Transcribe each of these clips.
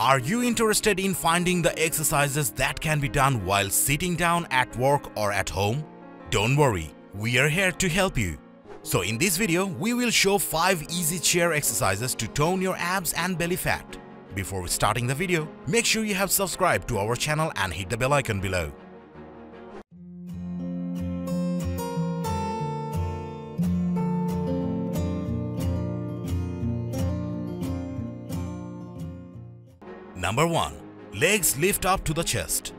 Are you interested in finding the exercises that can be done while sitting down at work or at home? Don't worry, we are here to help you. So in this video, we will show 5 easy chair exercises to tone your abs and belly fat. Before starting the video, make sure you have subscribed to our channel and hit the bell icon below. Number 1. Legs lift up to the chest.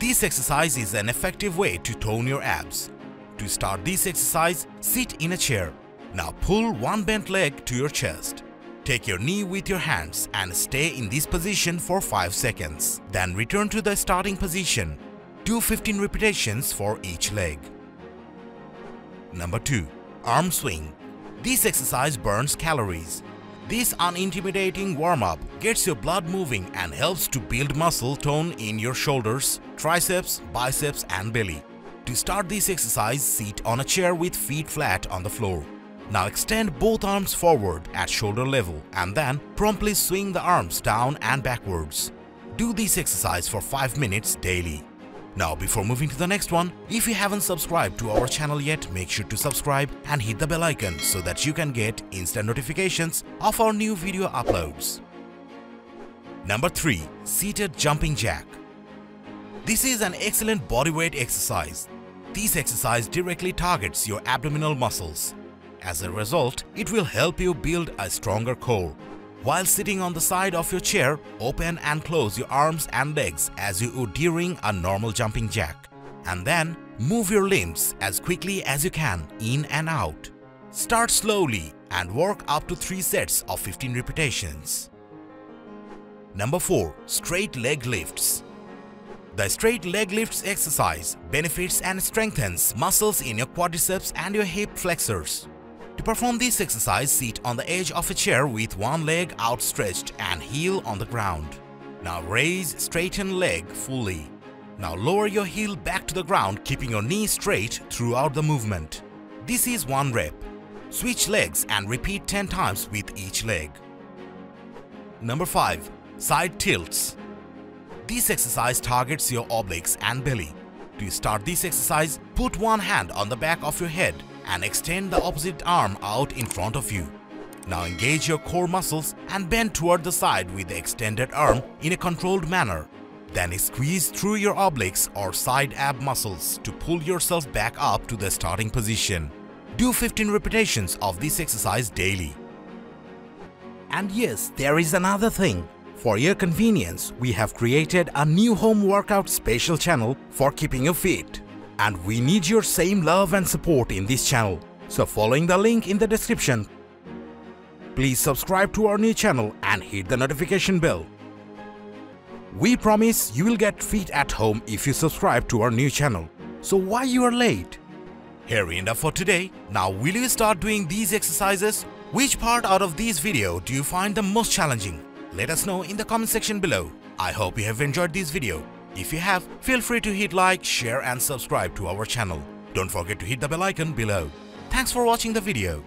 This exercise is an effective way to tone your abs. To start this exercise, sit in a chair. Now pull one bent leg to your chest. Take your knee with your hands and stay in this position for 5 seconds. Then return to the starting position. Do 15 repetitions for each leg. Number 2. Arm swing. This exercise burns calories. This unintimidating warm-up gets your blood moving and helps to build muscle tone in your shoulders, triceps, biceps and belly. To start this exercise, sit on a chair with feet flat on the floor. Now extend both arms forward at shoulder level and then promptly swing the arms down and backwards. Do this exercise for 5 minutes daily. Now before moving to the next one, if you haven't subscribed to our channel yet, make sure to subscribe and hit the bell icon so that you can get instant notifications of our new video uploads. Number 3. Seated jumping jack. This is an excellent bodyweight exercise. This exercise directly targets your abdominal muscles. As a result, it will help you build a stronger core. While sitting on the side of your chair, open and close your arms and legs as you would during a normal jumping jack. And then move your limbs as quickly as you can in and out. Start slowly and work up to 3 sets of 15 repetitions. Number 4. Straight leg lifts. The straight leg lifts exercise benefits and strengthens muscles in your quadriceps and your hip flexors. To perform this exercise, sit on the edge of a chair with one leg outstretched and heel on the ground. Now raise straighten leg fully. Now lower your heel back to the ground, keeping your knee straight throughout the movement. This is 1 rep. Switch legs and repeat 10 times with each leg. Number 5. Side tilts. This exercise targets your obliques and belly. To start this exercise, put one hand on the back of your head and extend the opposite arm out in front of you. Now engage your core muscles and bend toward the side with the extended arm in a controlled manner. Then squeeze through your obliques or side ab muscles to pull yourself back up to the starting position. Do 15 repetitions of this exercise daily. And yes, there is another thing. For your convenience, we have created a new home workout special channel for keeping you fit. And we need your same love and support in this channel. So following the link in the description, please subscribe to our new channel and hit the notification bell. We promise you will get fit at home if you subscribe to our new channel. So why you are late? Here enough for today. Now will you start doing these exercises? Which part out of this video do you find the most challenging? Let us know in the comment section below. I hope you have enjoyed this video. If you have, feel free to hit like, share and subscribe to our channel. Don't forget to hit the bell icon below. Thanks for watching the video.